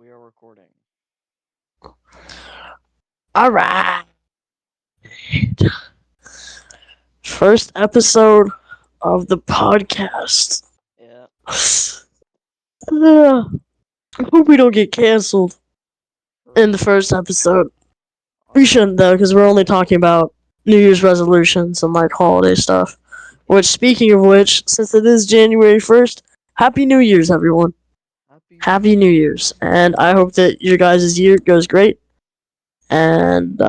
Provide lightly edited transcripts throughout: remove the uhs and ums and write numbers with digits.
We are recording. All right. First episode of the podcast. Yeah. I hope we don't get canceled For in the real. first episode. We Alright. shouldn't, though, because we're only talking about New Year's resolutions and like holiday stuff. Which, Yeah. speaking of which, since it is January 1st, Happy New Year's, everyone. Happy Happy New New Year. Year's. And I hope that your guys' year goes great. And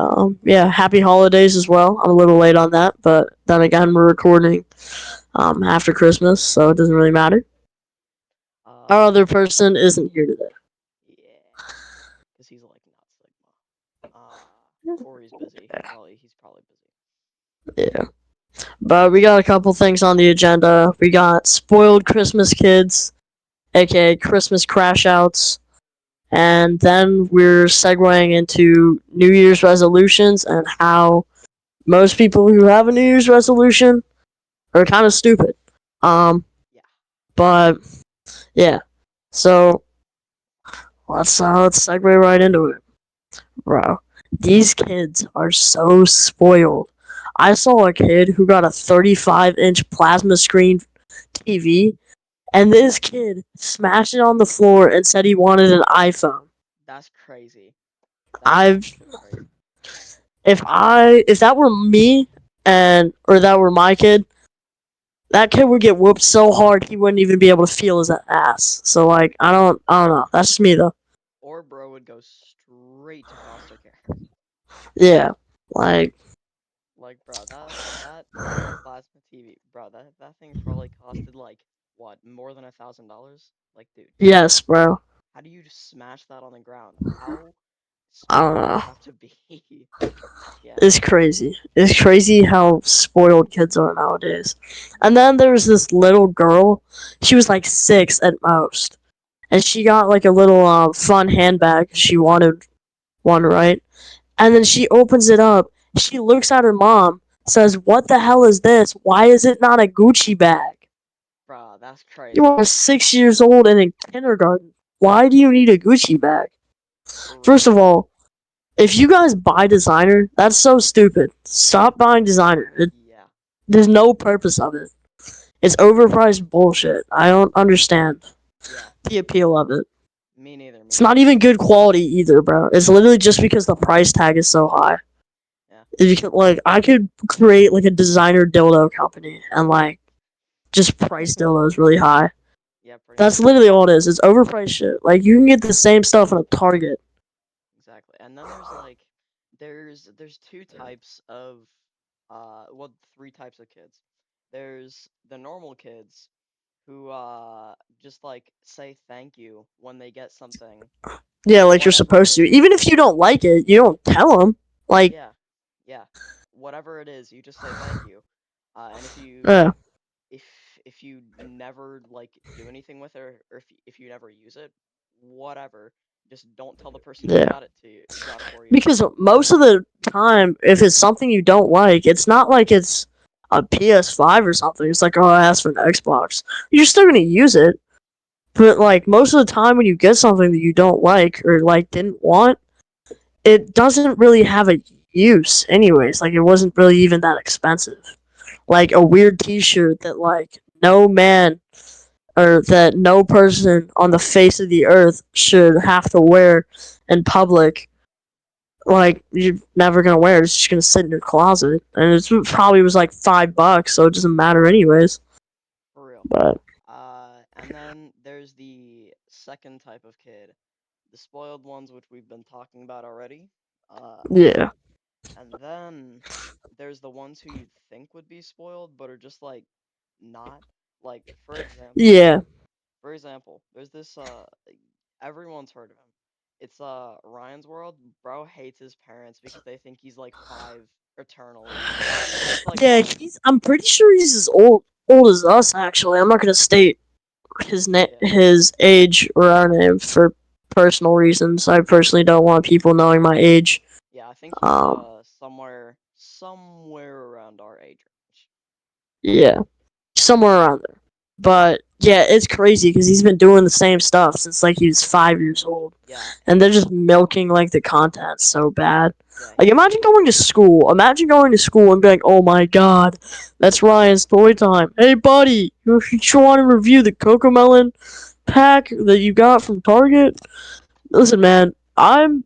yeah, happy holidays as well. I'm a little late on that, but then again, we're recording after Christmas, so it doesn't really matter. Our other person isn't here today. Yeah. Because he's like not Sigma. Or he's busy. He's probably busy. Yeah. But we got a couple things on the agenda. We got spoiled Christmas kids, aka Christmas crash outs. And then we're segueing into New Year's resolutions and how most people who have a New Year's resolution are kind of stupid. Um, Yeah. but yeah. So let's segue right into it. Bro, these kids are so spoiled. I saw a kid who got a 35-inch plasma screen TV, and this kid smashed it on the floor and said he wanted an iPhone. That's crazy. That is I've actually crazy. if that were me and or that were my kid, that kid would get whooped so hard he wouldn't even be able to feel his ass. So like I don't know. That's just me though. Or bro would go straight to foster care. Yeah, like Like bro, that plasma TV, bro, that thing probably costed like what, more than $1,000? Like dude, yes, bro. how do you just smash that on the ground? How I don't spoiled do you know. have to be? Yeah. It's crazy. It's crazy how spoiled kids are nowadays. And then there was this little girl. She was like 6 at most, and she got like a little fun handbag. She wanted one, right? And then she opens it up. She looks at her mom, says, "What the hell is this? Why is it not a Gucci bag? Bro, that's You crazy. are 6 years old and in kindergarten. Why do you need a Gucci bag?" For First real. of all, if you guys buy designer, that's so stupid. Stop buying designer. Yeah. There's no purpose of it. It's overpriced bullshit. I don't understand Yeah. the appeal of it. Me neither, me It's not neither. even good quality either, bro. It's literally just because the price tag is so high. Yeah. You could, like, I could create like a designer dildo company and like just price dildos really high. Yeah, pretty That's much. literally all it is. It's overpriced shit. Like you can get the same stuff in a Target. Exactly. And then there's like there's two types of well, three types of kids. There's the normal kids who just like say thank you when they get something, Yeah, like you're whatever it supposed to. is. Even if you don't like it, you don't tell them. Like, Yeah. Yeah. Whatever it is, you just say thank you. And uh, if if you never like do anything with it, or if you never use it, whatever, just don't tell the person who yeah. got it to you, got it for you. Because most of the time, if it's something you don't like, it's not like it's a PS5 or something. It's like, oh, I asked for an Xbox. You're still gonna use it, but like most of the time, when you get something that you don't like or like didn't want, it doesn't really have a use, anyways. Like it wasn't really even that expensive. Like a weird T-shirt that like no man or that no person on the face of the earth should have to wear in public, like you're never gonna wear it. It's just gonna sit in your closet, and it probably was like $5, so it doesn't matter anyways. For real. But And then there's the second type of kid, the spoiled ones, which we've been talking about already. Uh, yeah, and then there's the ones who you'd think would be spoiled, but are just like not. Like, yeah, for example, there's this everyone's heard of him. It's Ryan's World. Bro hates his parents because they think he's like 5 eternally. And it's like, yeah. bro, He's. I'm pretty sure he's as old as us. Actually, I'm not gonna state yeah. his age or our name for personal reasons. I personally don't want people knowing my age. Yeah, I think he's Um, somewhere around our age range. yeah, somewhere around there. But Yeah, it's crazy because he's been doing the same stuff since like he was 5 years old, Yeah, and they're just milking like the content so bad. yeah, Like imagine going to school. Imagine going to school and being like, "Oh my god, that's Ryan's toy time. Hey buddy, you want to review the Cocomelon pack that you got from Target?" Listen, man, I'm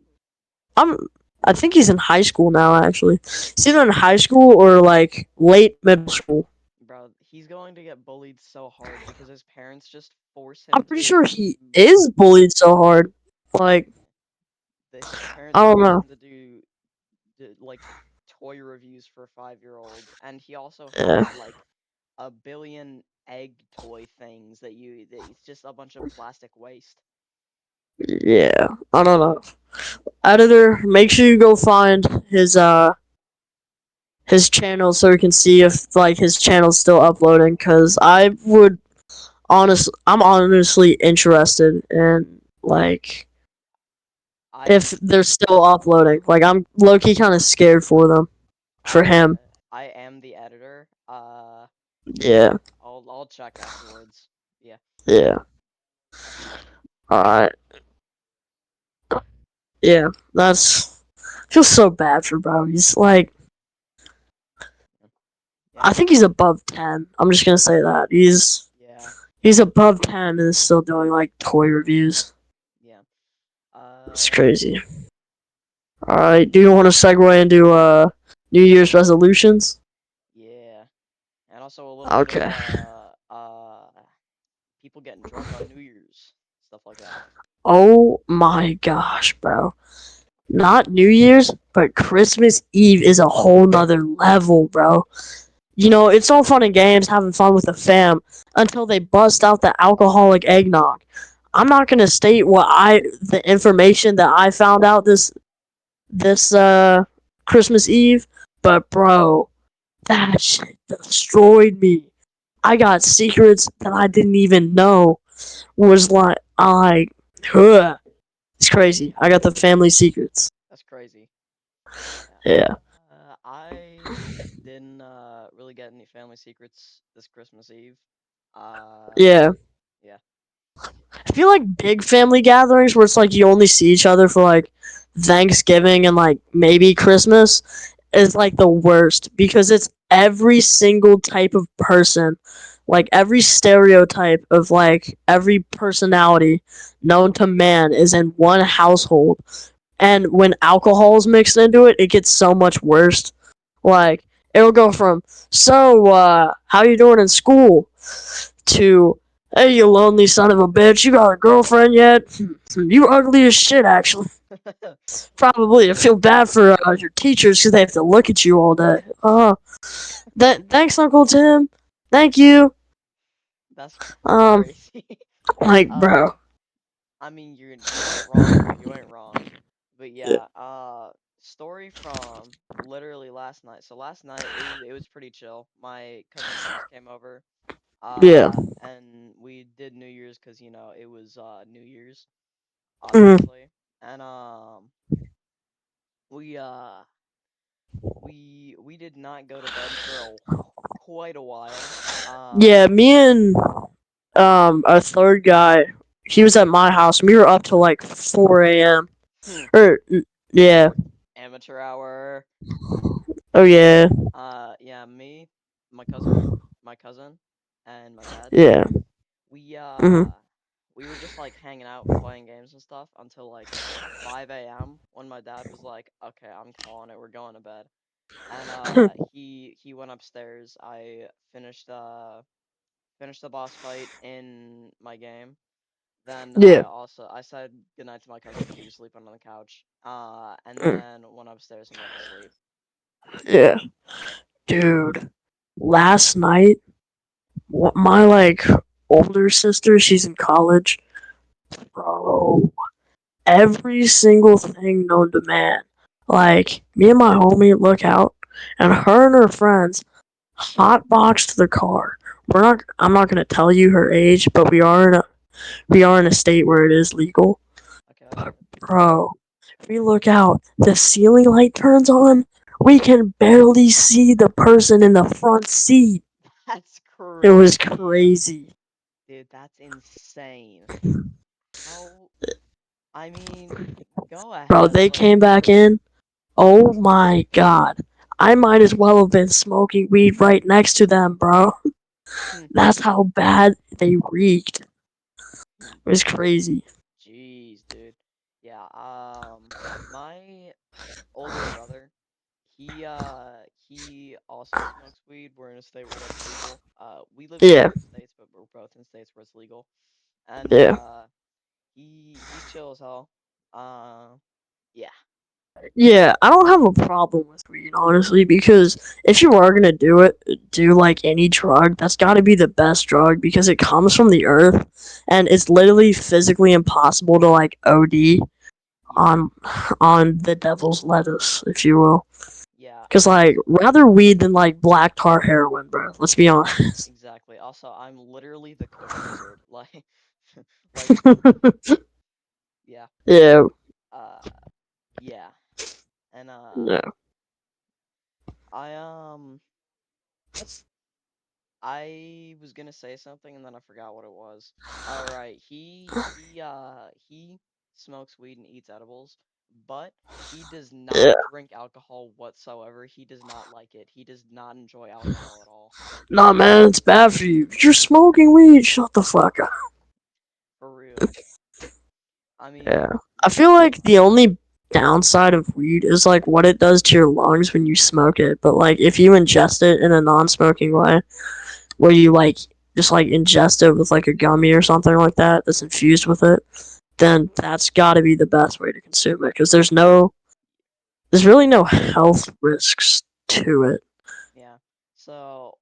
I think he's in high school now. Actually, he's either in high school or like late middle school. bro, he's going to get bullied so hard because his parents just force I'm him pretty to sure he do. is bullied so hard. Like His parents I don't force know. him to do like toy reviews for 5-year-olds, and he also Yeah, has like a billion egg toy things that it's just a bunch of plastic waste. yeah. I don't know. Editor, make sure you go find his channel so we can see if like his channel's still uploading. Cause I'm honestly interested in like if I they're still uploading. Like I'm low key kind of scared for them, for I him. I am the editor. Yeah, I'll check afterwards. Yeah. yeah. All right. Yeah, that's feels so bad for bro. He's like, Yeah. I think he's above 10. I'm just gonna say that Yeah. he's above 10 and is still doing like toy reviews. Yeah. It's crazy. All right, do you want to segue into New Year's resolutions? Yeah. And also a little bit of Okay. people getting drunk on New Year's, stuff like that. Oh my gosh, bro. Not New Year's, but Christmas Eve is a whole nother level, bro. You know, it's all fun and games, having fun with the fam, until they bust out the alcoholic eggnog. I'm not gonna state the information that I found out this Christmas Eve, but bro, that shit destroyed me. I got secrets that I didn't even know was like huh. It's crazy. I got the family secrets. That's crazy. Yeah. Yeah. I didn't really get any family secrets this Christmas Eve. Uh, Yeah. yeah. I feel like big family gatherings where it's like you only see each other for like Thanksgiving and like maybe Christmas is like the worst because it's every single type of person, like every stereotype of like every personality known to man is in one household. And when alcohol is mixed into it, it gets so much worse. Like it'll go from how you doing in school to hey you lonely son of a bitch, you got a girlfriend yet? You ugly as shit actually. Probably. I feel bad for your teachers because they have to look at you all day. Thanks, Uncle Tim. Thank you. That's Um, crazy. like, uh, bro. I mean, you ain't wrong though. You ain't wrong. But yeah, story from literally last night. So last night it was pretty chill. My cousin's friends came over, Yeah. and we did New Year's because it was New Year's, Mm. obviously, and we we did not go to bed for quite a while. Yeah, me and a third guy, he was at my house. And we were up till like 4 a.m. Or yeah. Amateur hour. Oh yeah. Yeah, me, my cousin, and my dad. Yeah. We Mhm. we were just like hanging out, playing games and stuff until like 5 a.m. when my dad was like, "Okay, I'm calling it. We're going to bed." And he went upstairs. I finished the boss fight in my game. Then Yeah. I said goodnight to my cousin because he was sleeping on the couch. And Mm. then went upstairs and went to sleep. Yeah. Dude. Last night, my like older sister, she's in college. Bro, every single thing known to man. Like me and my homie look out, and her and her friends hotboxed the car. We're not. I'm not gonna tell you her age, but we are in a state where it is legal. Okay. But bro, if we look out, the ceiling light turns on. We can barely see the person in the front seat. That's It was crazy. crazy. Dude, that's insane. How? I mean, go Bro, ahead. they Like, came back in. Oh my god. I might as well have been smoking weed right next to them, bro. That's how bad they reeked. It was crazy. jeez, dude. Yeah. My older brother, he also smokes weed. We're in a state where that's legal. We live in Yeah, different states, but we're both in states where it's legal. And yeah. he's chill as hell. Uh, yeah, Yeah, I don't have a problem with weed, honestly, because if you are gonna do it, do like any drug, that's gotta be the best drug because it comes from the earth and it's literally physically impossible to like OD yeah, on on the devil's lettuce, if you will. yeah. Cause like rather weed than like black tar heroin, bro. Let's be honest. Exactly. Also, I'm literally the Kush wizard. Like, like, yeah. Yeah, Uh, yeah. And yeah, I I was gonna say something and then I forgot what it was. All right, he smokes weed and eats edibles, but he does not yeah. drink alcohol whatsoever. He does not like it. He does not enjoy alcohol at all. Nah, man, it's bad for you. You're smoking weed. Shut the fuck up. For real. I Yeah. mean, I feel like the only downside of weed is like what it does to your lungs when you smoke it. But like if you ingest it in a non-smoking way, where you like just like ingest it with like a gummy or something like that that's infused with it, then that's got to be the best way to consume it because there's really no health risks to it. yeah. So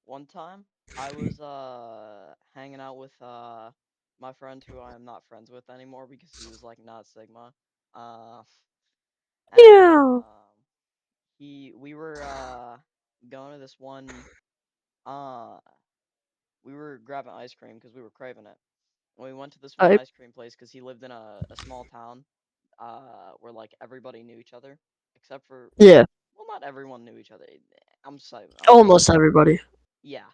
one time I was hanging out with my friend who I am not friends with anymore because he was like not Sigma. Uh and Yeah. he we were going to this one uh we were grabbing ice cream because we were craving it. And we went to this one I ice cream place because he lived in a small town where like everybody knew each other except for yeah. well not everyone knew each other. I'm Almost everybody. yeah.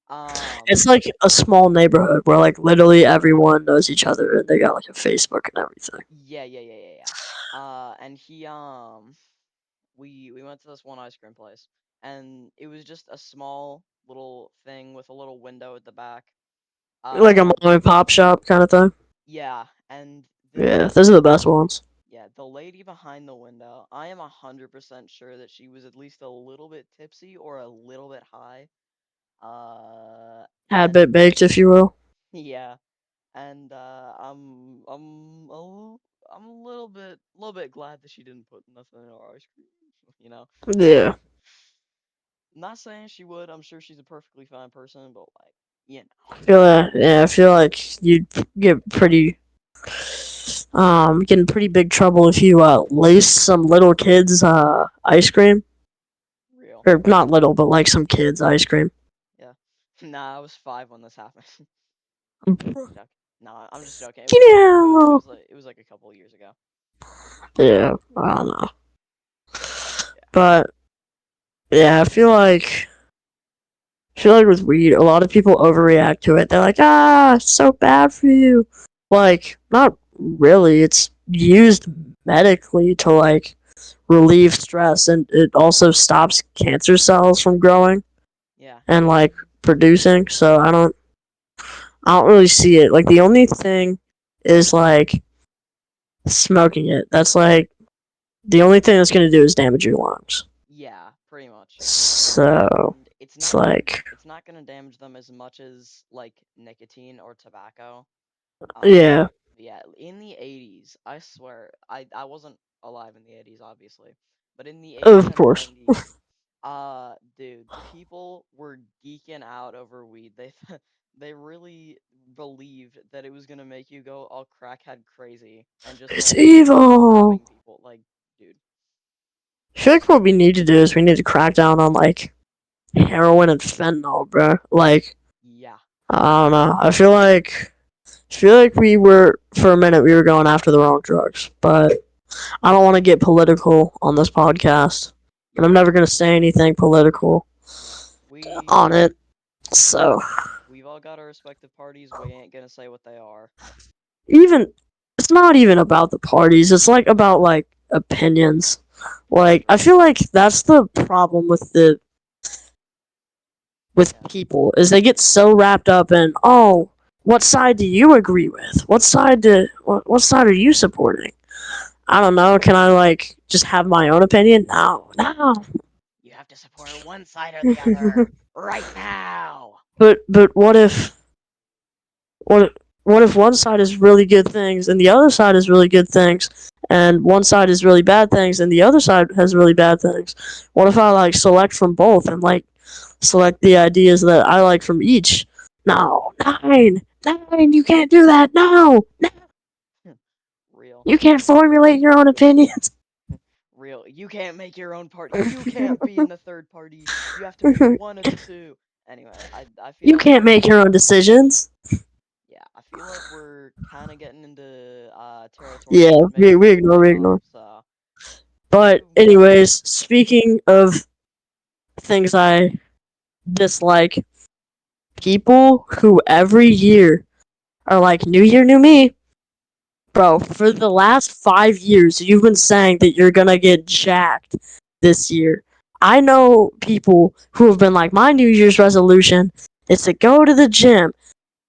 Um It's like a small neighborhood where like literally everyone knows each other and they got like a Facebook and everything. yeah. And we went to this one ice cream place and it was just a small little thing with a little window at the back. Like a mom Um and pop shop kind of thing. yeah, and Yeah, the those are the best ones. the lady behind the window, I am 100% sure that she was at least a little bit tipsy or a little bit high. Had And bit baked, if you will. yeah, and I'm a little bit glad that she didn't put nothing in our ice cream, you know. Yeah. Not saying she would. I'm sure she's a perfectly fine person, but like, you know. I feel like you'd get pretty get in pretty big trouble if you lace some little kids ice cream. Real. Or not little, but like some kids ice cream. Yeah. Nah, I was 5 when this happened. Joking. Nah, I'm just joking. Yeah. It was like a couple of years ago. Yeah, I don't know. Yeah. But yeah, I feel like with weed, a lot of people overreact to it. They're like, ah, it's so bad for you. Like, not really. It's used medically to like relieve stress and it also stops cancer cells from growing Yeah. and like producing. So I don't really see it. Like the only thing is like smoking it. That's like the only thing that's gonna do is damage your lungs. Yeah, pretty much. So And it's like it's not gonna damage them as much as like nicotine or tobacco. yeah, Yeah, in the 80s, I swear, I wasn't alive in the 80s, obviously, but in the 80s of and course. 90s, dude, people were geeking out over weed. They really believed that it was gonna make you go all crackhead crazy and just It's like start evil. stabbing people. Like, dude, I feel like what we need to do is we need to crack down on like heroin and fentanyl, bro. Like yeah, I don't know. I feel like we were for a minute we were going after the wrong drugs, but I don't want to get political on this podcast, and yeah, I'm never gonna say anything political yeah. on it. So We've all all got our respective parties. We ain't gonna say what they are. Even it's not even about the parties. It's like about like opinions. Like I True. feel like that's the problem with the with Yeah. people is they get so wrapped up in what side do you agree with? What side are you supporting? I don't know. Can I like just have my own opinion? No, no. You have to support one side or the other right now. But what what if one side is really good things and the other side is really good things, and one side is really bad things and the other side has really bad things? What if I like select from both and like select the ideas that I like from each? No, nine, you can't do that. No, no, Real. you can't formulate your own opinions. Real. You can't make your own party. You can't be in the third party. You have to pick one of the two. Anyway, I feel You like can't make your own decisions. yeah, I feel like we're kind of getting into territory Yeah, that could make we people ignore, we pop off. ignore. So let's But move on. anyways, speaking of things I dislike, people who every year are like, New Year, new me. Bro, for the last 5 years, you've been saying that you're gonna get jacked this year. I know people who have been like, my New Year's resolution is to go to the gym.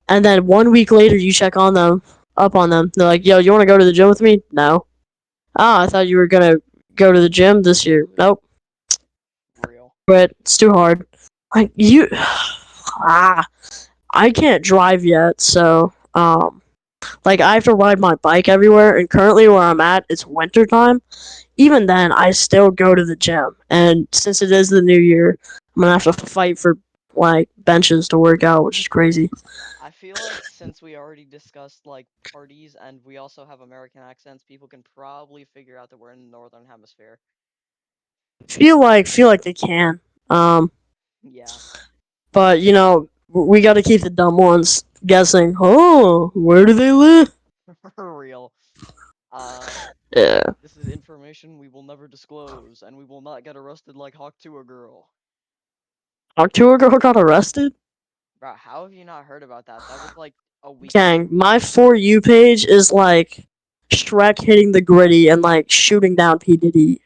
And then 1 week later, you check on them, up on them. They're like, yo, you wanna go to the gym with me? No. Ah, I thought you were gonna go to the gym this year. Nope. Real. But it's too hard. Like, you. I can't drive yet, so like I have to ride my bike everywhere. And currently, where I'm at, it's winter time. Even then, I still go to the gym. And since it is the new year, I'm gonna have to fight for like benches to work out, which is crazy. I feel like since we already discussed like parties and we also have American accents, people can probably figure out that we're in the northern hemisphere. Feel like they can. Yeah, But we got to keep the dumb ones guessing. Oh, where do they live? for real. Uh, Yeah. this is information we will never disclose, and we will not get arrested like Hawk to a girl. Our tour girl got arrested. Bro, how have you not heard about that? That was like a week Gang, ago. my For You page is like Shrek hitting the gritty and like shooting down P. Diddy.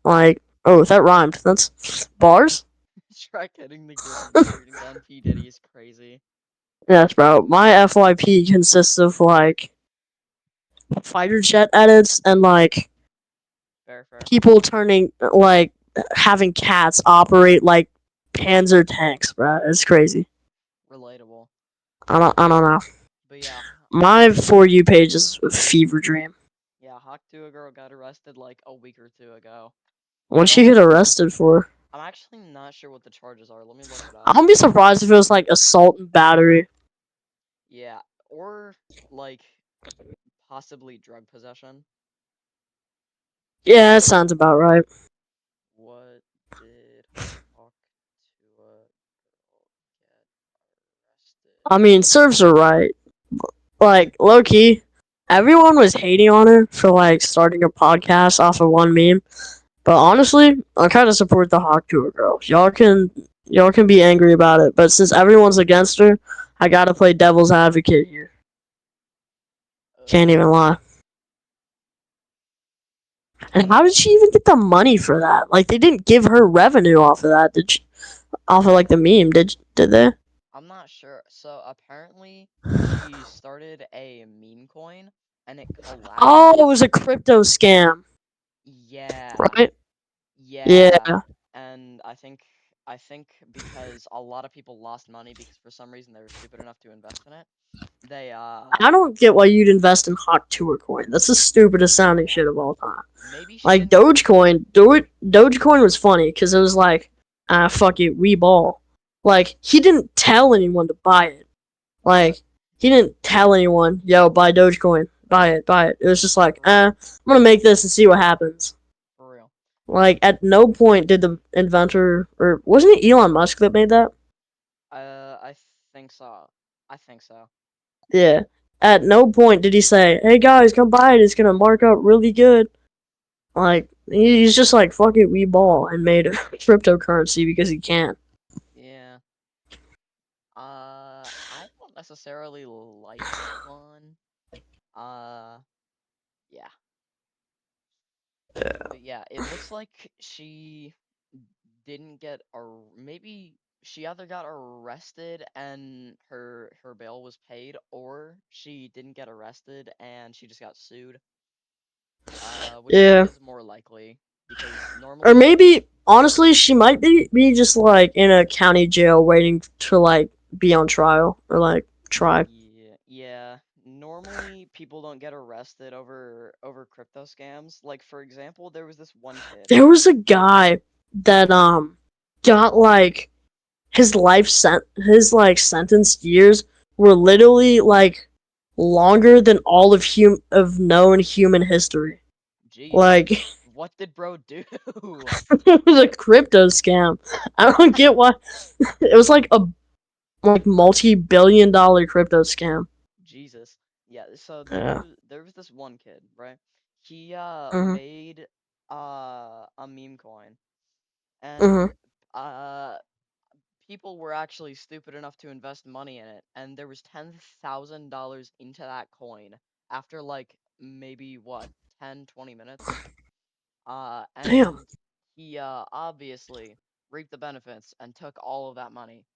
Like, oh, that rhymed. That's bars? Shrek hitting the gritty and shooting down P. Diddy is crazy. Yes, bro. My FYP consists of like fighter jet edits and like Fair, fair. people turning, like, having cats operate like Panzer tanks, bro. It's crazy. Relatable. I don't know. But yeah, My For You page is a fever dream. yeah, Hawk to a girl got arrested like a week or two ago. I What'd she don't. get arrested for? I'm actually not sure what the charges are. Let me look it I up. wouldn't be surprised if it was like assault and battery. Yeah, or like possibly drug possession. Yeah, that sounds about right. What did Hawk to a girl get arrested? I mean, serves her right. Like, low key, everyone was hating on her for like starting a podcast off of one meme. But honestly, I kind of support the Hawk Tour girls. Y'all can be angry about it, but since everyone's against her, I gotta play devil's advocate here. Can't even lie. And how did she even get the money for that? Like, they didn't give her revenue off of that. Did she, off of like the meme? Did they? I'm not sure. So apparently, she started a meme coin and it Oh, collapsed. it was a crypto scam, Yeah, right? yeah. Yeah. And I think because a lot of people lost money because for some reason they were stupid enough to invest in it. They I don't get why you'd invest in Hot Tour Coin. That's the stupidest sounding yeah. shit of all time. Maybe she Like didn't Dogecoin was funny because it was like, fuck it, we ball. Like he didn't tell anyone to buy it. yeah, Like he didn't tell anyone, yo, buy Dogecoin, buy it, buy it. It was just like, for real. I'm gonna make this and see what happens. For real. Like at no point did the inventor, or wasn't it Elon Musk that made that? I think so. I think so. Yeah. At no point did he say, "Hey guys, come buy it. It's gonna mark up really good." Like he's just like, "Fuck it, we ball," and made a cryptocurrency because he can. Yeah. I necessarily like this one. Uh, yeah, but yeah, it looks like she didn't get or maybe she either got arrested and her bail was paid, or she didn't get arrested and she just got sued. Which I think Yeah. is more likely because Or normally, maybe honestly, she might be just like in a county jail waiting to like be on trial or like try. yeah, normally people don't get arrested over crypto scams. Like for example, there was this one kid. There was a guy that got like his like sentenced years were literally like longer than all of known human history. Jeez, Like what did bro do? it was a crypto scam. I don't get why it was like a like multi-billion-dollar crypto scam. Jesus. Yeah, so Yeah. there was this one kid, right? He Mhm. made a meme coin, and Mhm. uh people were actually stupid enough to invest money in it, and there was $10,000 into that coin after like maybe what 10-20 minutes. Damn. And he obviously reaped the benefits and took all of that money.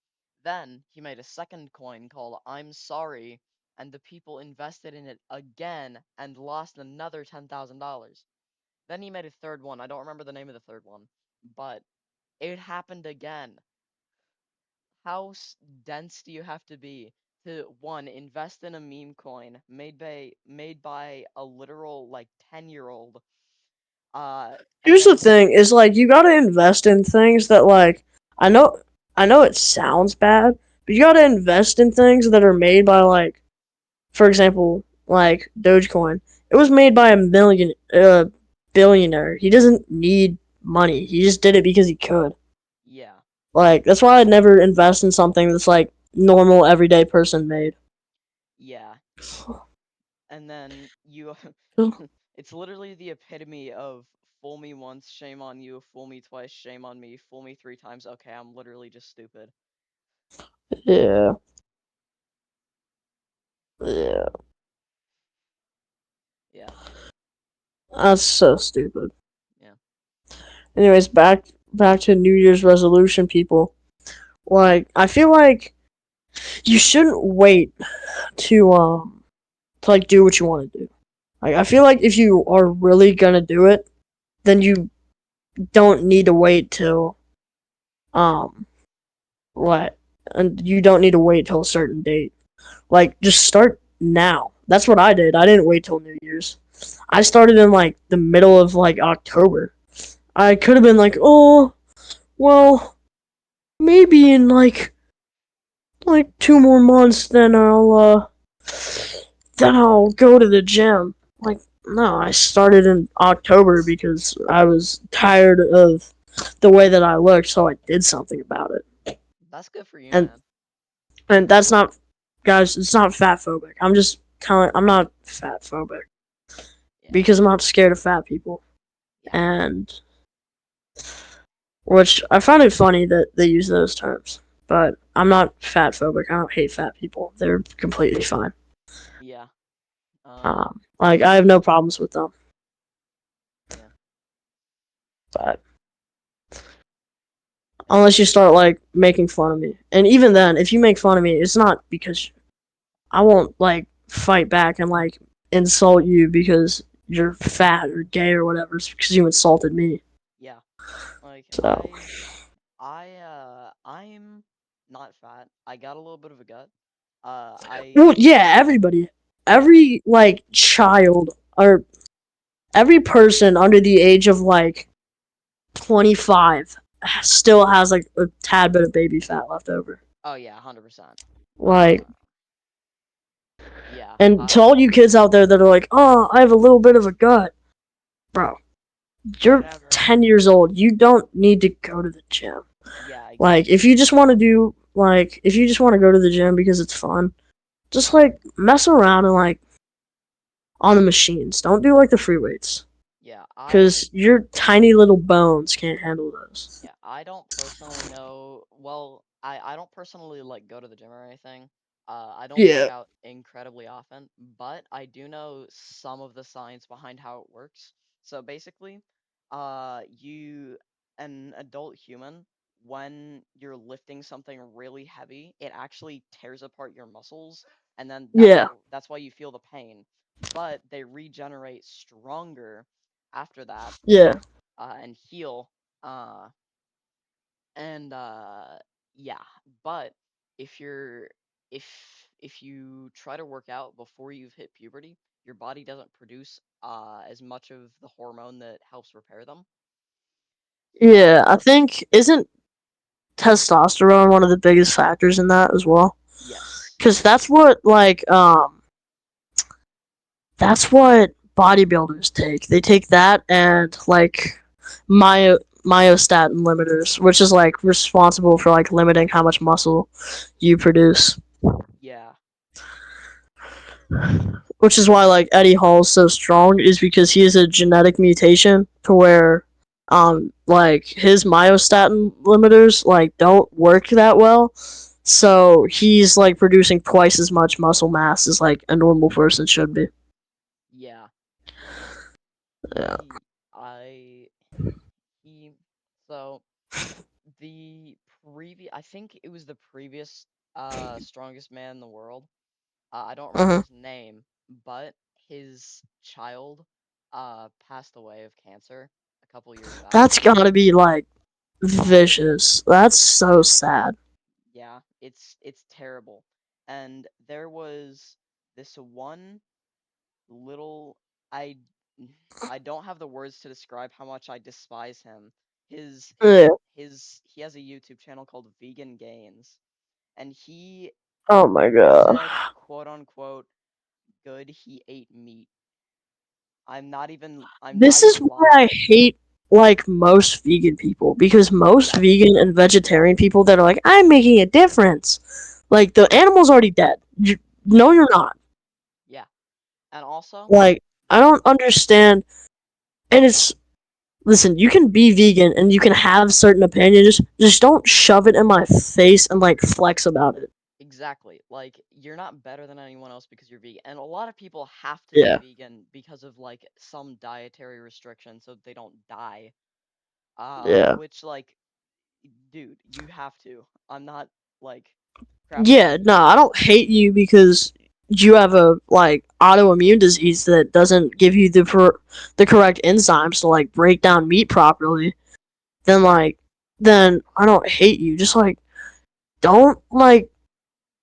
Then he made a second coin called I'm Sorry, and the people invested in it again and lost another $10,000. Then he made a third one. I don't remember the name of the third one, but it happened again. How dense do you have to be to one invest in a meme coin made by a literal like 10-year-old and Here's the then thing: is like you gotta invest in things that like I know I know it sounds bad, but you gotta invest in things that are made by like, for example, like Dogecoin. It was made by a billionaire. He doesn't need money. He just did it because he could. yeah, Like that's why I'd never invest in something that's like normal everyday person made. yeah. And then you it's literally the epitome of fool me once, shame on you, fool me twice, shame on me, fool me three times, okay, I'm literally just stupid. Yeah, yeah. Yeah, That's so stupid. yeah. Anyways, back to New Year's resolution, people. Like, I feel like you shouldn't wait to like do what you want to do. Like, I feel like if you are really gonna do it, then you don't need to wait till um what, and you don't need to wait till a certain date. Like, just start now. That's what I did. I didn't wait till New Year's. I started in like the middle of like October. I could have been like, oh, well, maybe in like 2 more months, then I'll go to the gym. Like, no, I started in October because I was tired of the way that I looked, so I did something about it. That's good for you, And man. and that's not, guys. It's not fat phobic. I'm just telling. I'm not fat phobic Yeah, because I'm not scared of fat people. yeah, And which I find it funny that they use those terms. But I'm not fat phobic. I don't hate fat people. They're completely fine. yeah. Like I have no problems with them. Yeah, But unless you start like making fun of me, and even then, if you make fun of me, it's not because I won't like fight back and like insult you because you're fat or gay or whatever. It's because you insulted me. yeah. Like So, I'm not fat. I got a little bit of a gut. well, yeah, everybody, Yeah, every like child or every person under the age of like 25 still has like a tad bit of baby fat left over. oh yeah, 100%. Like, Yeah, and to all you kids out there that are like, oh, I have a little bit of a gut, bro, you're whatever. 10 years old. You don't need to go to the gym. Yeah, Like, exactly. if you just want to go to the gym because it's fun, just like mess around and like on the machines. Don't do like the free weights Yeah, because your tiny little bones can't handle those. I don't personally know. Well, I don't personally like go to the gym or anything. I don't work Yeah. out incredibly often, but I do know some of the science behind how it works. So basically, you, an adult human, when you're lifting something really heavy, it actually tears apart your muscles, and then Yeah. that's why you feel the pain. But they regenerate stronger after that, Yeah. and heal. Uh, and yeah, but if you're if if you try to work out before you've hit puberty, your body doesn't produce as much of the hormone that helps repair them. Yeah. So, I think isn't testosterone one of the biggest factors in that as well? yes. Because that's what bodybuilders take. They take that and like myostatin limiters, which is like responsible for like limiting how much muscle you produce. Yeah. Which is why like Eddie Hall's so strong is because he has a genetic mutation to where like his myostatin limiters like don't work that well. So he's like producing twice as much muscle mass as like a normal person should be. Yeah. Yeah. He I he so the previous I think it was the previous strongest man in the world. I don't remember Uh-huh. his name, but his child passed away of cancer a couple years back. That's gotta be like vicious. That's so sad. Yeah, it's terrible. And there was this one little I I don't have the words to describe how much I despise him. Yeah. He has a YouTube channel called Vegan Gains, and Oh my he god. said, quote unquote, good he ate meat. I'm not This is even why I lying. hate like most vegan people because most Yeah, vegan and vegetarian people that are like I'm making a difference. Like the animal's already dead. No, you're not. yeah. And also, Like I don't understand. And it's listen. You can be vegan and you can have certain opinions. Just don't shove it in my face and like flex about it. exactly, like you're not better than anyone else because you're vegan. And a lot of people have to be Yeah. vegan because of like some dietary restriction so they don't die. Yeah. Which like, dude, you have to. I'm not like crapping on Yeah, you. no, I don't hate you because you have a like autoimmune disease that doesn't give you the correct enzymes to like break down meat properly. Then like then I don't hate you. Just like don't like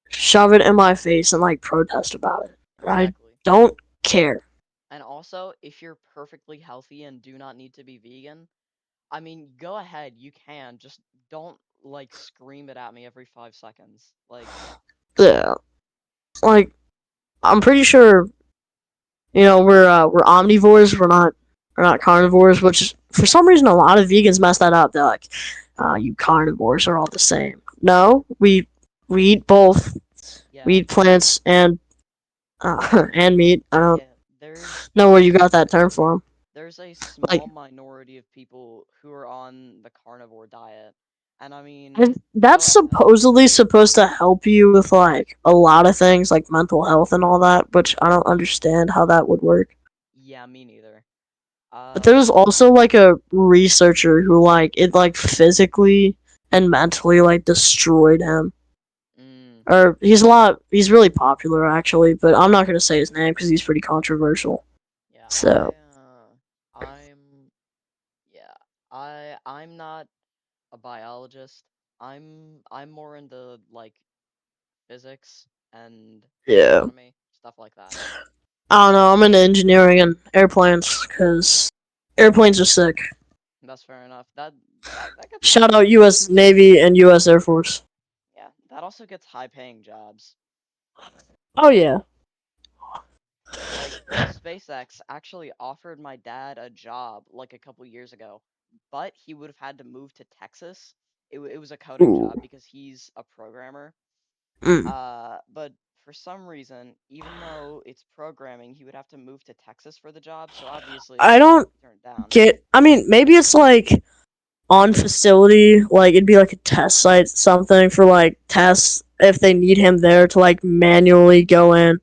shove it in my face and like protest about it. I Exactly. don't care. And also, if you're perfectly healthy and do not need to be vegan, I mean, go ahead, you can. Just don't like scream it at me every 5 seconds. Like, Yeah, like I'm pretty sure we're omnivores. We're not carnivores, which is, for some reason a lot of vegans mess that up. They're like, you carnivores are all the same. No, we eat both. We yeah, eat plants and and meat. I don't yeah. There's know where you got that term from. there's a small Like minority of people who are on the carnivore diet, and I mean, and that's go ahead. supposedly supposed to help you with like a lot of things like mental health and all that, which I don't understand how that would work. Yeah, me neither. But there's Uh, also like a researcher who like it like physically and mentally like destroyed him. mm, Or he's really popular actually, but I'm not gonna say his name because he's pretty controversial. yeah, So I'm, yeah, I'm not a biologist. I'm more into like physics and yeah, astronomy, stuff like that. I don't know. I'm into engineering and airplanes because airplanes are sick. That's fair enough. That gets high Shout out paying. U.S. Navy and U.S. Air Force. Yeah, that also gets high paying jobs. Oh yeah. Like SpaceX actually offered my dad a job like a couple years ago, but he would have had to move to Texas. It was a coding job Ooh. because he's a programmer. Mm. But for some reason, even though it's programming, he would have to move to Texas for the job. So obviously, I don't he turned it down. get. I mean, maybe it's like on facility, like it'd be like a test site, something for like tests if they need him there to like manually go in,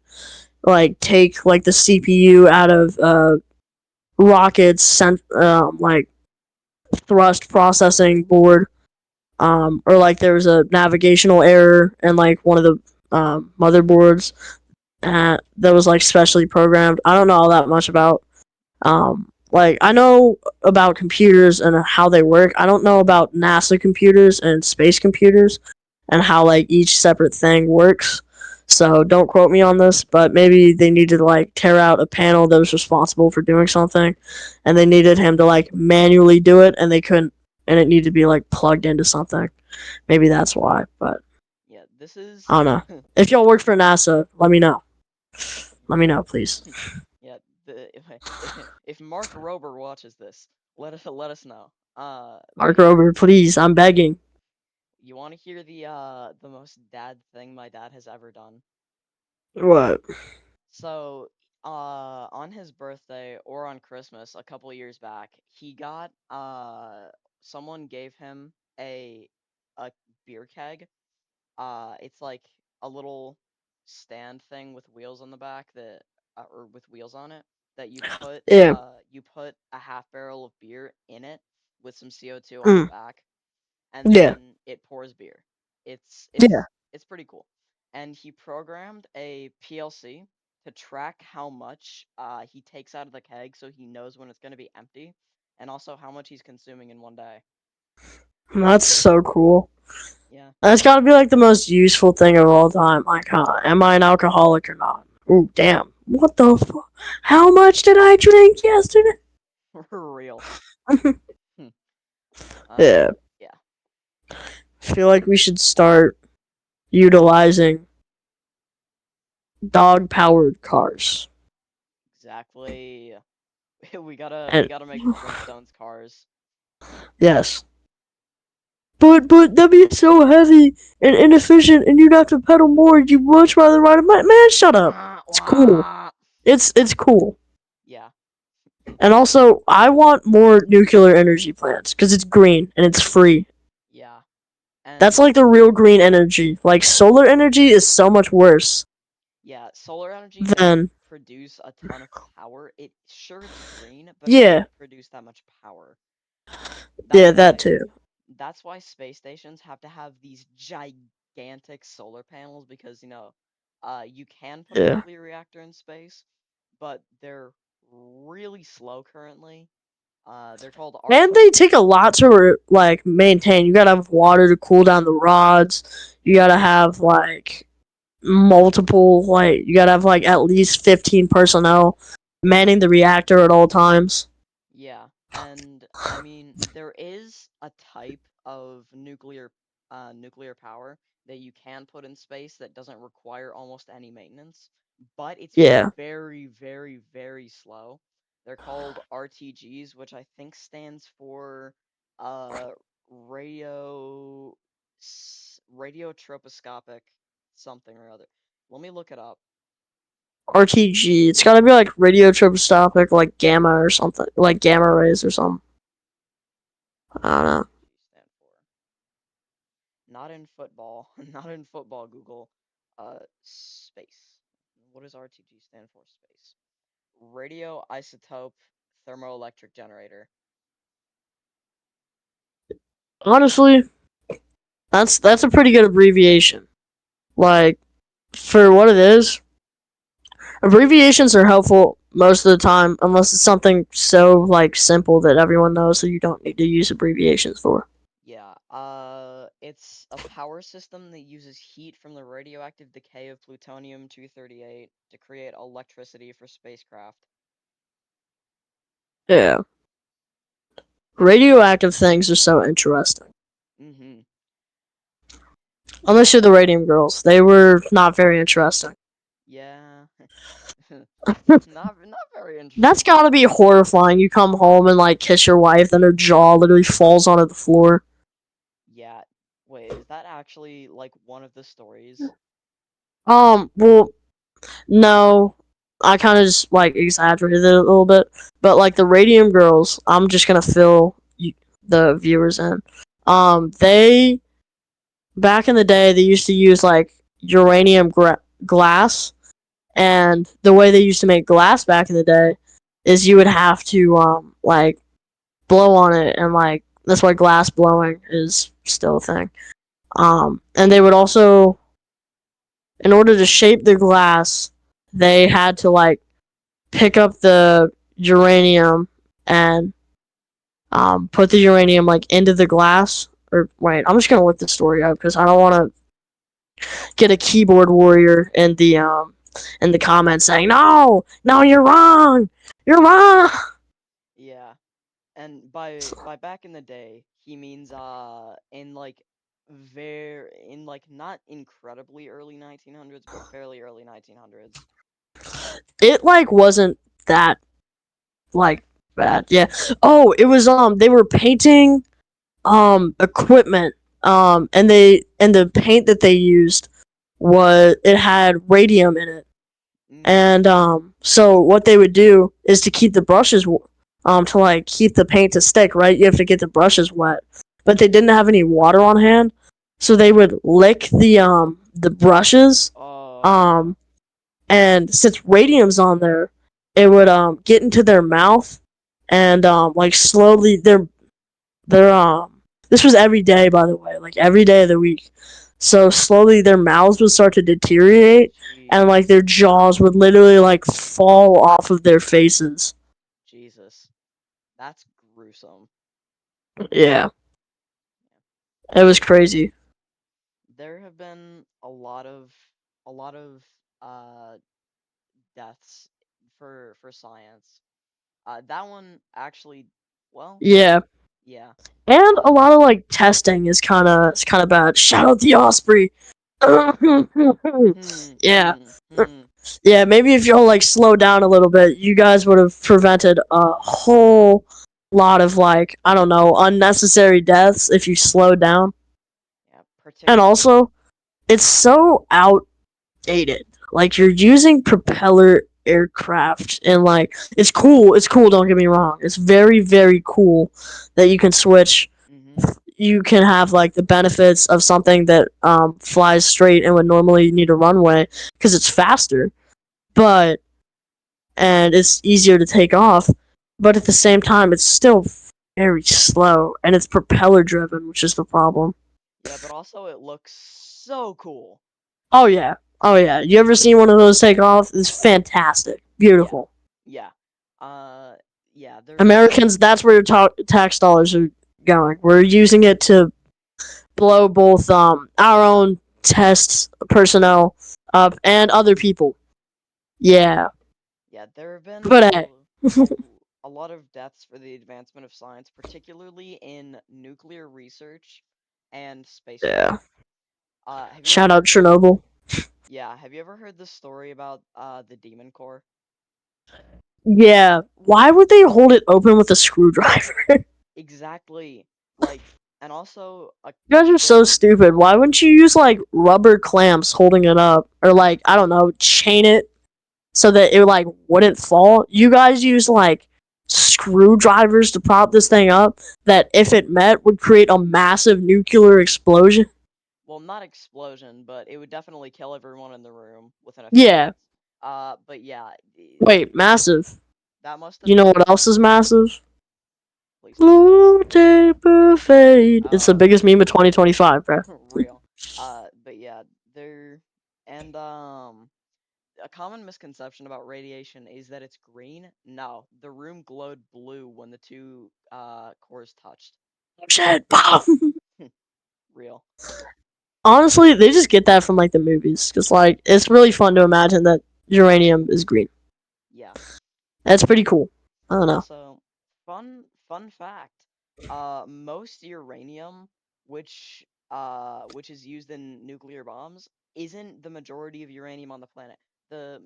like take like the CPU out of rockets, like thrust processing board, or like there was a navigational error in like one of the motherboards that was like specially programmed. I don't know all that much about like I know about computers and how they work. I don't know about NASA computers and space computers and how like each separate thing works. So don't quote me on this, but maybe they needed to like tear out a panel that was responsible for doing something, and they needed him to like manually do it, and they couldn't, and it needed to be like plugged into something. Maybe that's why, but Yeah, this is I don't know. If y'all work for NASA, let me know. Let me know, please. yeah, the if Mark Rober watches this, let us know. Mark But yeah, Rober, please. I'm begging. you want to hear the most dad thing my dad has ever done? What? So, on his birthday or on Christmas a couple years back, he got someone gave him a beer keg. It's like a little stand thing with wheels on the back that or with wheels on it that Yeah. you put a half barrel of beer in it with some CO2 on the Mm. back, and Yeah. then it pours beer. It's Yeah. it's it's pretty cool. And he programmed a PLC to track how much he takes out of the keg so he knows when it's going to be empty and also how much he's consuming in one day. That's so cool. Yeah. That's got to be like the most useful thing of all time. Like, huh? Am I an alcoholic or not? Ooh, damn. What the fuck? How much did I drink yesterday? For real. Hmm. Yeah. Yeah, I feel like we should start utilizing dog powered cars. exactly. We And gotta make the Flintstones cars. yes. But that'd be so heavy and inefficient, and you'd have to pedal more. You'd much rather ride a man. Shut up. Wah, It's cool. wah. It's cool. Yeah, And also, I want more nuclear energy plants because it's green and it's free. yeah. That's And like the real green energy. Like solar energy is so much worse yeah, solar energy doesn't than produce a ton of power. It's green, but it yeah, doesn't produce that much power. yeah, That's that why too. that's why space stations have to have these gigantic solar panels because, you can put a Yeah, nuclear reactor in space, but they're really slow currently. They're called and RT. they take a lot to like maintain. You gotta have water to cool down the rods. You gotta have like multiple like you gotta have like at least 15 personnel manning the reactor at all times. Yeah, and I mean there is a type of nuclear power that you can put in space that doesn't require almost any maintenance, but it's Yeah, very, very, very slow. They're called RTGs, which I think stands for uh radio radiotroposcopic something or other. Let me look it up. RTG. It's gotta be like radiotroposcopic, like gamma or something, like gamma rays or something. I don't know. RTG stand for. Not in football. Not in football, Google. Space. What does RTG stand for? Space. Radioisotope thermoelectric generator. Honestly, that's a pretty good abbreviation. Like for what it is, abbreviations are helpful most of the time, unless it's something so like simple that everyone knows, so you don't need to use abbreviations for. Yeah, it's a power system that uses heat from the radioactive decay of plutonium-238 to create electricity for spacecraft. Yeah, radioactive things are so interesting. Mm-hmm. Unless you're the radium girls, they were not very interesting. Yeah. Not very That's interesting. gotta be horrifying. You come home and like kiss your wife, then her jaw literally falls onto the floor. Yeah. Wait, is that actually like one of the stories? Well, no, I kind of just like exaggerated it a little bit, but like the Radium Girls, I'm just gonna fill the viewers in. They back in the day they used to use like uranium glass, and the way they used to make glass back in the day is you would have to like blow on it, and like that's why glass blowing is still a thing. And they would also, in order to shape the glass, they had to like pick up the uranium and put the uranium like into the glass. Or wait, I'm just gonna look the story up because I don't want to get a keyboard warrior in the comments saying no, no, you're wrong, you're wrong. Yeah. And by back in the day, he means in like not incredibly early 1900s, but fairly early 1900s. It like wasn't that like bad. Yeah. Oh, it was they were painting equipment and the paint that they used was it had radium in it. Mm. And so what they would do is to keep the brushes to like keep the paint to stick, right? You have to get the brushes wet. But they didn't have any water on hand, so they would lick the brushes Oh. um and since radium's on there, it would get into their mouth and like slowly their this was every day, by the way, like every day of the week. So slowly their mouths would start to deteriorate, and like Jeez. their jaws would literally like fall off of their faces. Jesus. That's gruesome. Yeah, Yeah. it was crazy. There have been a lot of uh deaths for science. That one actually, well, Yeah, yeah. and a lot of like testing is kind of bad. Shout out the Osprey. Hmm, Yeah. hmm, hmm. Yeah, maybe if y'all like slow down a little bit, you guys would have prevented a whole lot of like I don't know unnecessary deaths if you slowed down. Yeah, And particularly. also, it's so outdated. Like you're using propeller aircraft, and like it's cool. It's cool. Don't get me wrong. It's very very cool that you can switch. Mm-hmm. You can have like the benefits of something that flies straight and would normally need a runway because it's faster. But and it's easier to take off, but at the same time, it's still very slow and it's propeller driven, which is the problem. Yeah, but also it looks so cool. Oh yeah, oh yeah. You ever seen one of those take off? It's fantastic, Yeah, beautiful. yeah. Uh, yeah. Americans, that's where your tax dollars are going. We're using it to blow both our own test personnel up and other people. Yeah, Yeah, there have been but hey, a lot of deaths for the advancement of science, particularly in nuclear research and space yeah. travel. Have you ever Shout out heard Chernobyl. Yeah, have you ever heard the story about the Demon Core? Yeah, why would they hold it open with a screwdriver? Exactly. Like, and also a You guys are so thing. stupid. Why wouldn't you use like rubber clamps holding it up, or like I don't know, chain it so that it like wouldn't fall? You guys use like screwdrivers to prop this thing up that if it met would create a massive nuclear explosion. Well, not explosion, but it would definitely kill everyone in the room within a few Yeah. minutes. But yeah, Wait, massive. that must have You know been. what else is massive? Please tell me. Blue Taper Fade. It's the Oh, biggest meme of 2025, bro. real. But yeah, there and a common misconception about radiation is that it's green. No, the room glowed blue when the two cores touched. Shit. Real. Honestly, they just get that from like the movies because like it's really fun to imagine that uranium is green. Yeah. That's pretty cool. I don't know. Also, fun fact. Most uranium, which is used in nuclear bombs, isn't the majority of uranium on the planet. The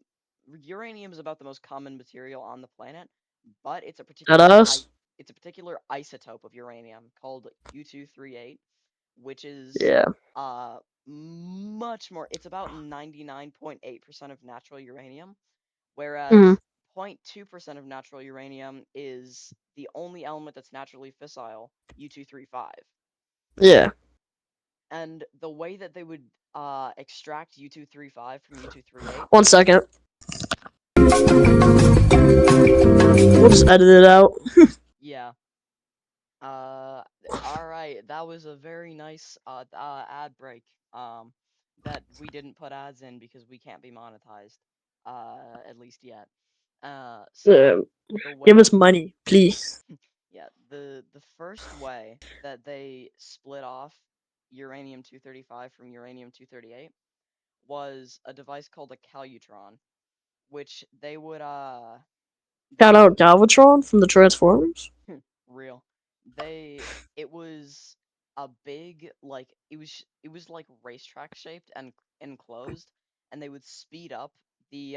uranium is about the most common material on the planet, but That us? it's a particular isotope of uranium called U-238, which is Yeah. uh much more. It's about 99.8% of natural uranium, Mm, whereas 0.2% of natural uranium is the only element that's naturally fissile, U-235. yeah. And the way that they would extract U235 from U238, 1 second. We'll just edit it out. yeah. All right, that was a very nice ad break. That we didn't put ads in because we can't be monetized, at least yet. Uh, So the Give us way, money, please. yeah, the first way that they split off uranium-235 from uranium-238 was a device called a calutron, which Shout they out Galvatron from the Transformers. real. They it was a big like it was like racetrack shaped and enclosed, and they would speed up the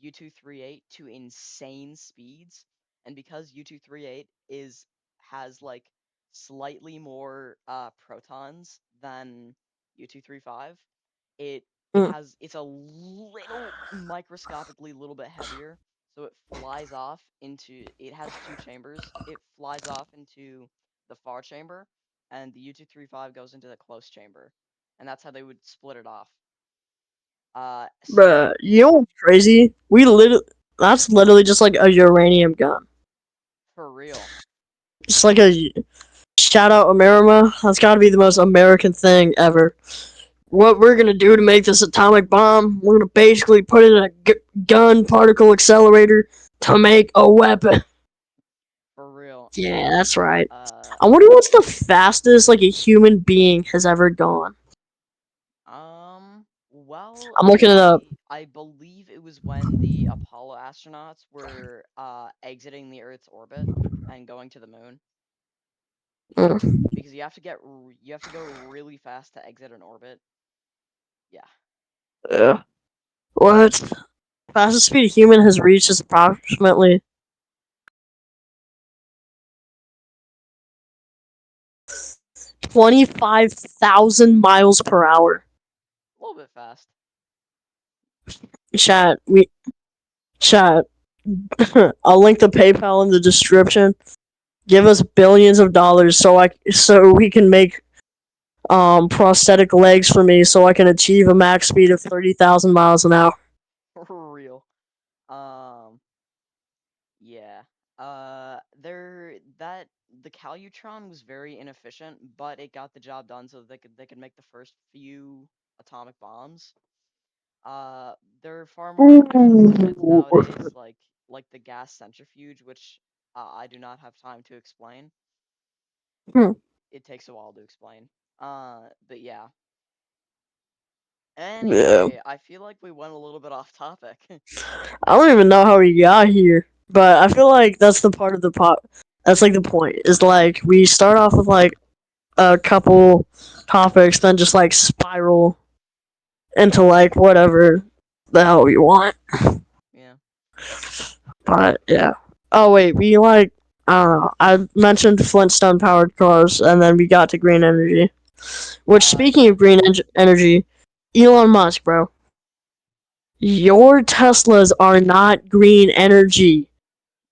U238 to insane speeds. And because U238 is has like slightly more protons than U235, it Mm, has it's a little microscopically little bit heavier, so it flies off into it has two chambers. It flies off into the far chamber, and the U235 goes into the close chamber, and that's how they would split it off. bruh, So you know what's crazy? That's literally just like a uranium gun. for real, Just like a shout out America. That's got to be the most American thing ever. What we're gonna do to make this atomic bomb? We're gonna basically put it in a gun particle accelerator to make a weapon. for real, Yeah, and that's right. uh, I wonder what's the fastest like a human being has ever gone. well, I'm looking it up. I believe it was when the Apollo astronauts were exiting the Earth's orbit and going to the moon, Mm, because you have to go really fast to exit an orbit. Yeah. yeah. What? Fastest speed a human has reached is approximately 25,000 miles per hour. A little bit fast. Chat, chat. I'll link the PayPal in the description. Give us billions of dollars so we can make prosthetic legs for me so I can achieve a max speed of 30,000 miles an hour. For real. Um, yeah. There that the Calutron was very inefficient, but it got the job done so they could make the first few atomic bombs. There are far more efficient methods Ooh. nowadays, like the gas centrifuge, which I do not have time to explain. Hmm. It takes a while to explain. But yeah. Yeah. Anyway, I feel like we went a little bit off topic. I don't even know how we got here, but I feel like that's the part of the pot. That's like the point. Is like we start off with like a couple topics, then just like spiral into like whatever the hell we want. Yeah. But yeah. Oh wait, we like I don't know. I mentioned Flintstone powered cars, and then we got to green energy. Which, speaking Yeah. of green energy, Elon Musk, bro, your Teslas are not green energy.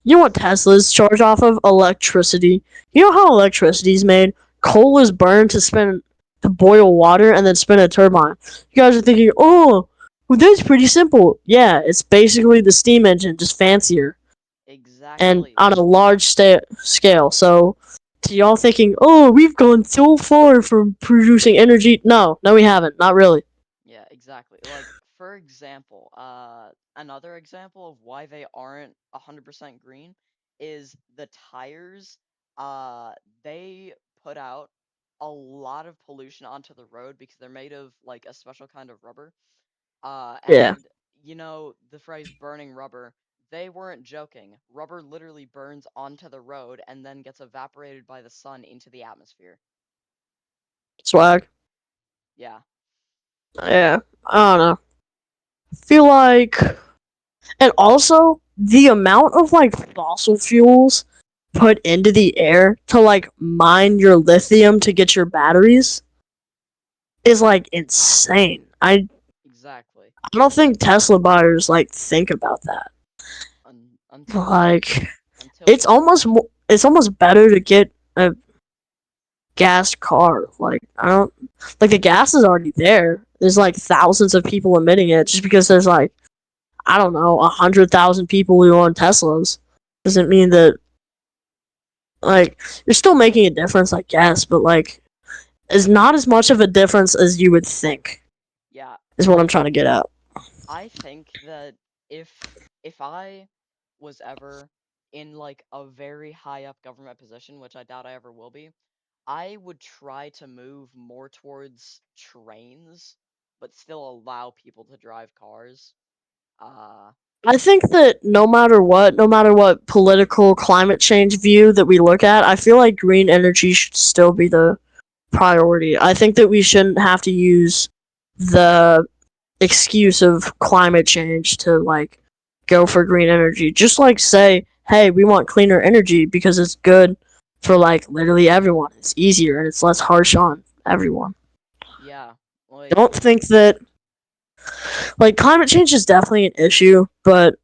You know what Teslas charge off of? Electricity. You know how electricity is made? Coal is burned to boil water and then spin a turbine. You guys are thinking, oh, well, that's pretty simple. Yeah, it's basically the steam engine, just fancier and Exactly. on a large scale. So, to y'all thinking, oh, we've gone so far from producing energy. No, no, we haven't. Not really. Yeah, exactly. Like, for example, another example of why they aren't 100% green is the tires. Uh, they put out a lot of pollution onto the road because they're made of like a special kind of rubber. Yeah, And you know the phrase burning rubber, they weren't joking. Rubber literally burns onto the road and then gets evaporated by the sun into the atmosphere. swag. Yeah, Yeah, I don't know. Feel like, and also the amount of like fossil fuels put into the air to like mine your lithium to get your batteries is like insane. exactly. I don't think Tesla buyers like think about that. Until Like until it's you almost better to get a gas car. Like I don't like the gas is already there. There's like thousands of people emitting it just because there's like I don't know 100,000 people who own Teslas. Doesn't mean that like you're still making a difference, I guess, but like is not as much of a difference as you would think. Yeah, Is what I'm trying to get at. I think that if I was ever in like a very high up government position, which I doubt I ever will be, I would try to move more towards trains, but still allow people to drive cars. Uh, I think that no matter what political climate change view that we look at, I feel like green energy should still be the priority. I think that we shouldn't have to use the excuse of climate change to like go for green energy. Just like say, hey, we want cleaner energy because it's good for like literally everyone. It's easier and it's less harsh on everyone. yeah, I like don't think that like climate change is definitely an issue, but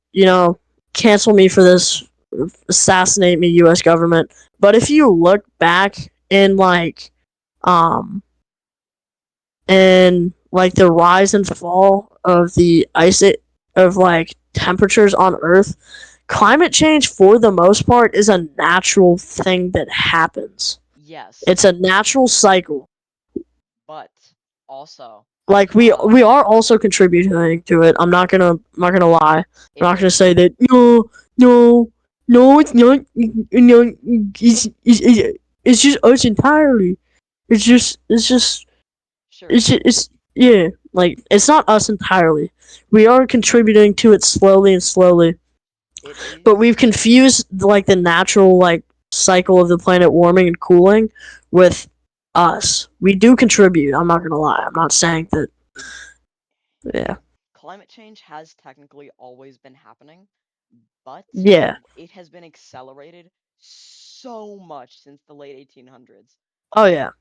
cancel me for this, assassinate me, U.S. government. But if you look back in um the rise and fall of the of like temperatures on Earth, climate change for the most part is a natural thing that happens. yes, It's a natural cycle. but also, Like uh, we are also contributing to it. I'm not gonna lie. I'm it not gonna is say that no no it's not it's just us entirely. sure, It's yeah, like it's not us entirely. We are contributing to it slowly and slowly, it but is we've confused like the natural like cycle of the planet warming and cooling with us. We do contribute. I'm not gonna lie. I'm not saying that. it, Yeah, climate change has technically always been happening, but yeah. it has been accelerated so much since the late 1800s. Oh yeah,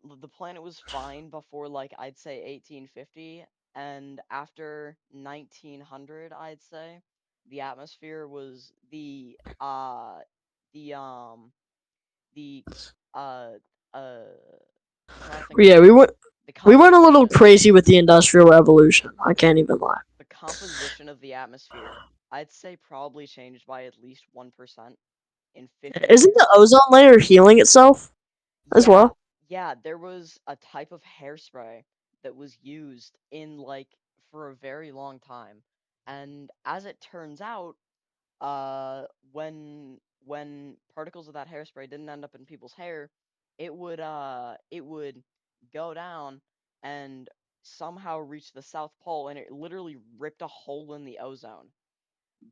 The planet was fine before like I'd say 1850, and after 1900 I'd say the atmosphere was the the uh uh I'm trying to think of yeah. the word. The We went a little composition crazy with the Industrial Revolution. I can't even lie. the composition of the atmosphere I'd say probably changed by at least 1% in 50 Isn't the years. ozone layer healing itself as Yeah, well? yeah, there was a type of hairspray that was used in like for a very long time. And as it turns out, uh when particles of that hairspray didn't end up in people's hair, it would go down and somehow reach the South Pole, and it literally ripped a hole in the ozone.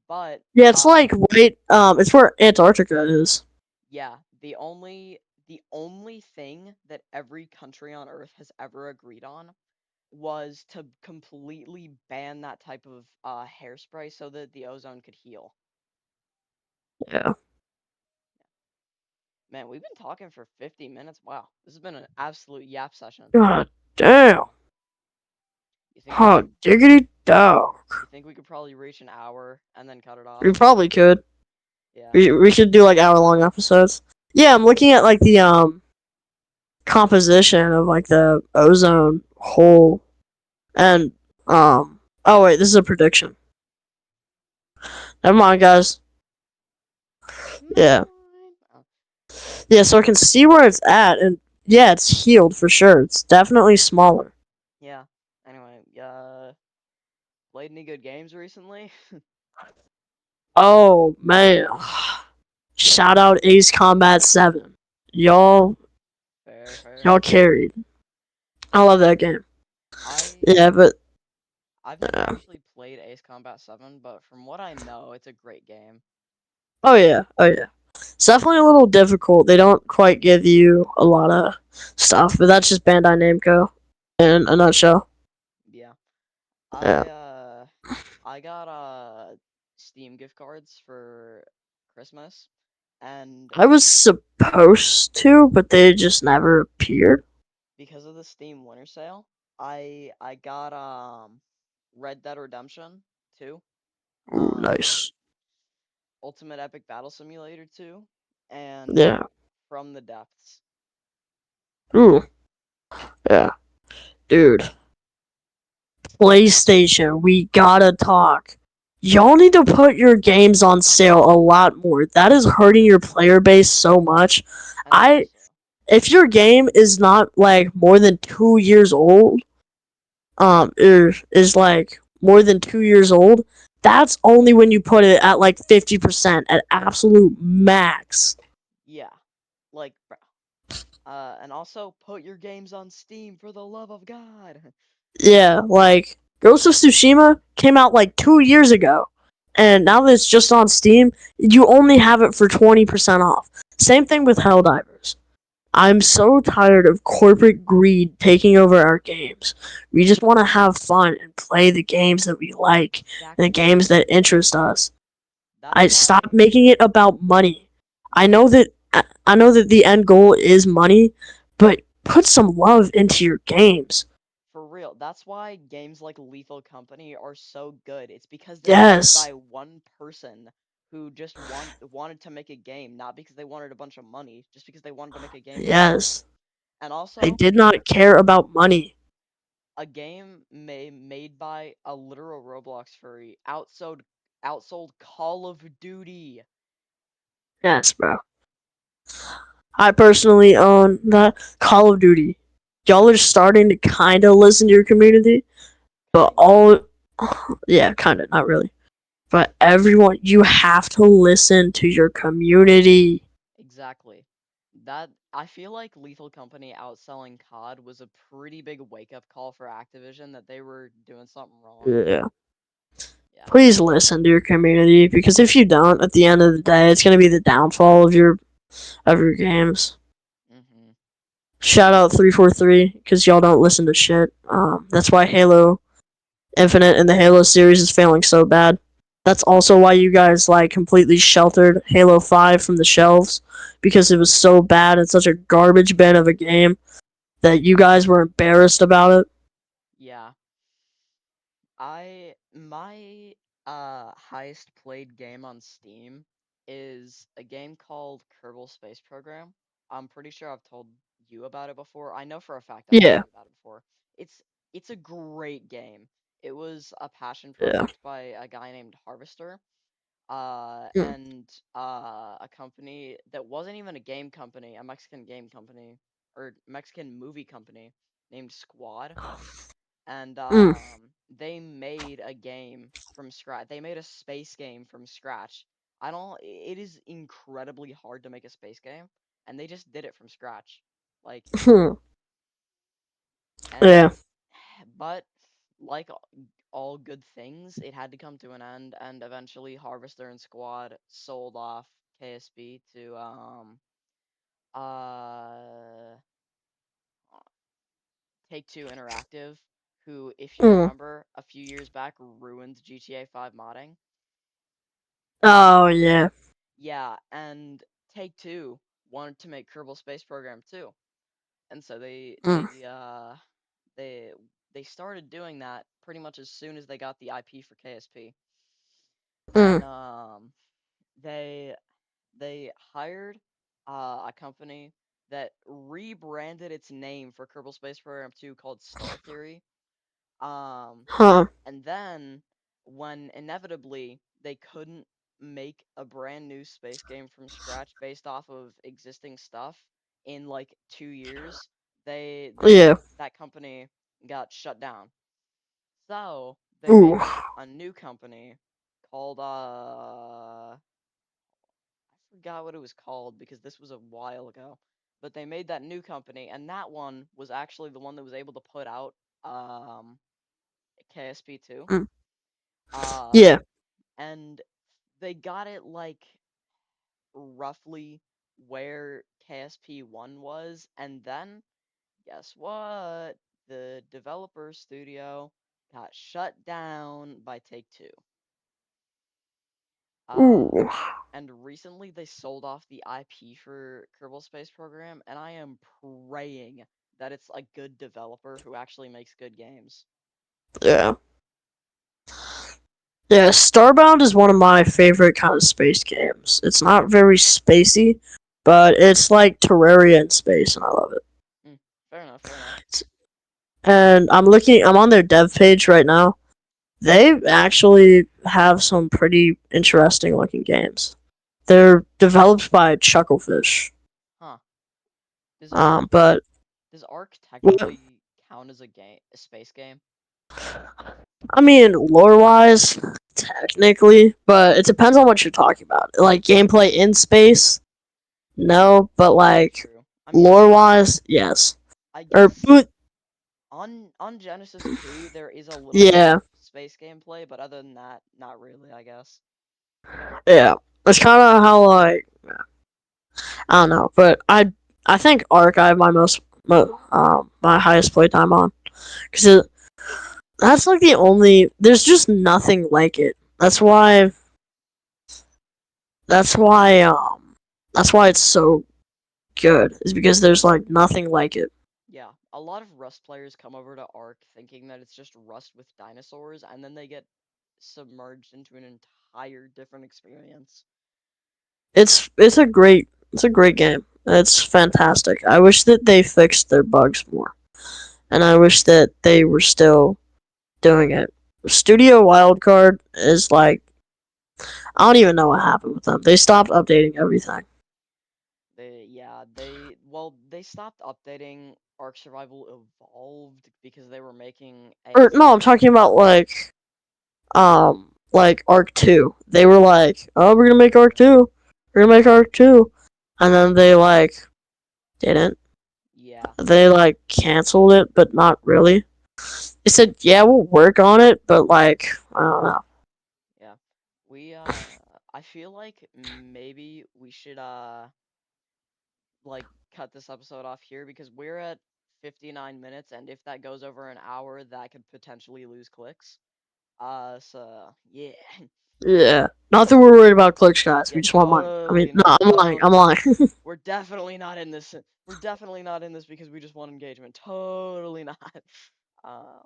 But Yeah, it's like right. It's where Antarctica is. yeah, the only thing that every country on Earth has ever agreed on was to completely ban that type of hairspray so that the ozone could heal. Yeah. Man, we've been talking for 50 minutes. Wow, this has been an absolute yap session. God damn. You think we could Hot diggity dog. you think we could probably reach an hour and then cut it off? We probably could. Yeah. We should do like hour long episodes. Yeah, I'm looking at like the composition of like the ozone hole and oh wait, this is a prediction. Never mind, guys. Never Yeah. mind. Oh, Yeah, so I can see where it's at, and yeah, it's healed for sure. It's definitely smaller. yeah. Anyway, played any good games recently? Oh man, shout out Ace Combat 7. Y'all, Fair, fair. y'all carried. I love that game. I Yeah, but I've never uh, actually played Ace Combat 7, but from what I know, it's a great game. oh yeah, oh yeah. It's definitely a little difficult. They don't quite give you a lot of stuff, but that's just Bandai Namco in a nutshell. Yeah. Yeah, I got Steam gift cards for Christmas, and I was supposed to, but they just never appeared. because of the Steam Winter Sale, I got Red Dead Redemption 2, Ooh, um nice. Ultimate Epic Battle Simulator 2, and Yeah. From the Depths. Ooh, yeah, dude. PlayStation, we gotta talk. Y'all need to put your games on sale a lot more. That is hurting your player base so much. And I also, If your game is not like more than 2 years old, is like more than 2 years old, that's only when you put it at like 50% at absolute max. yeah, like, bro. And also put your games on Steam for the love of God. Yeah, like Ghost of Tsushima came out like 2 years ago, and now that it's just on Steam, you only have it for 20% off. Same thing with Helldivers. I'm so tired of corporate greed taking over our games. We just want to have fun and play the games that we like and the Exactly. games that interest us. That's I why, stop making it about money. I know that the end goal is money, but put some love into your games. for real, that's why games like Lethal Company are so good. It's because they're made Yes. by one person who just wanted to make a game, not because they wanted a bunch of money, just because they wanted to make a game that was fun. Yes. And They also, did not care about money. a game made by a literal Roblox furry outsold Call of Duty. Yes, bro. I personally own the Call of Duty. Y'all are starting to kind of listen to your community, but Kinda. all, yeah, kind of, not really. But everyone, you have to listen to your community. Exactly. That I feel like Lethal Company outselling COD was a pretty big wake-up call for Activision that they were doing something wrong. Yeah. Yeah. Please listen to your community because if you don't, at the end of the day, it's gonna be the downfall of your games. Mhm. Shout out 343 because y'all don't listen to shit. That's why Halo Infinite and the Halo series is failing so bad. That's also why you guys like completely sheltered Halo 5 from the shelves because it was so bad and such a garbage bin of a game that you guys were embarrassed about it. Yeah. I my highest played game on Steam is a game called Kerbal Space Program. I'm pretty sure I've told you about it before. I know for a fact I've told Yeah, you about it before. It's it's a great game. It was a passion yeah. project by a guy named Harvester. Mm, And a company that wasn't even a game company, a Mexican game company or Mexican movie company named Squad, and mm, they made a game from scratch. They made a space game from scratch. I don't. It is incredibly hard to make a space game, and they just did it from scratch. Like, and yeah. but like all good things, it had to come to an end, and eventually Harvester and Squad sold off KSB to uh Take Two Interactive, who, if you Mm. remember, a few years back ruined GTA 5 modding. Oh yeah. Yeah, and Take Two wanted to make Kerbal Space Program too, and so Mm, they they started doing that pretty much as soon as they got the IP for KSP, mm, and they they hired a company that rebranded its name for Kerbal Space Program 2 called Star Theory. Um, huh. and then when inevitably they couldn't make a brand new space game from scratch based off of existing stuff in like 2 years, Yeah. that company got shut down. So they Ooh. made a new company called I forgot what it was called because this was a while ago. But they made that new company, and that one was actually the one that was able to put out um KSP2. Mm, Uh yeah. and they got it like roughly where KSP1 was, and then guess what? The developer studio got shut down by Take Two. Uh Ooh. and recently they sold off the IP for Kerbal Space Program, and I am praying that it's a good developer who actually makes good games. Yeah. Yeah. Starbound is one of my favorite kind of space games. It's not very spacey, but it's like Terraria in space, and I love it. Mm. and I'm on their dev page right now. They actually have some pretty interesting looking games. They're developed by Chucklefish. Huh. Does Ark But does Ark well, technically count as a space game? I mean, lore wise, technically, but it depends on what you're talking about. Like gameplay in space, no, but like True. I mean, lore wise, yes. I Or guess on Genesis 2 there is a little bit of yeah, space gameplay, but other than that, not really, I guess. yeah. It's kind of how like I don't know, but I think Arc I have my highest playtime on because that's like the only. There's just nothing like it. That's why that's why it's so good. Is because there's like nothing like it. Yeah, a lot of Rust players come over to Ark thinking that it's just Rust with dinosaurs, and then they get submerged into an entire different experience. It's a great game. It's fantastic. I wish that they fixed their bugs more, and I wish that they were still doing it. Studio Wildcard is like I don't even know what happened with them. They stopped updating everything. They stopped updating Ark Survival Evolved because they were making Or a no, I'm talking about like Arc 2. They were like, "Oh, we're going to make Arc 2. We're going to make Arc 2." And then they like didn't. yeah, They like canceled it, but not really. They said, "Yeah, we'll work on it," but like I don't know. yeah. We I feel like maybe we should like cut this episode off here because we're at 59 minutes, and if that goes over an hour, that could potentially lose clicks. So yeah. Yeah. Not that we're worried about clicks, guys. We Yeah, just want money. I mean, totally no, not. I'm lying. I'm lying. We're definitely not in this. We're definitely not in this because we just want engagement. Totally not. Uh,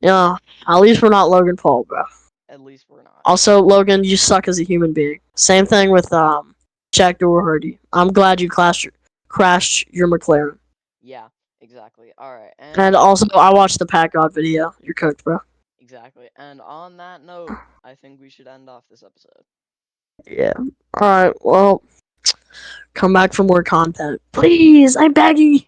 Yeah. At least we're not Logan Paul, bro. at least we're not. Also, Logan, you suck as a human being. Same thing with Jack Doherty. I'm glad you crashed your McLaren. Yeah, exactly. All right, And also, I watched the Pat God video. You're cooked, bro. exactly. And on that note, I think we should end off this episode. Yeah. All right. Well, come back for more content, please. I'm begging.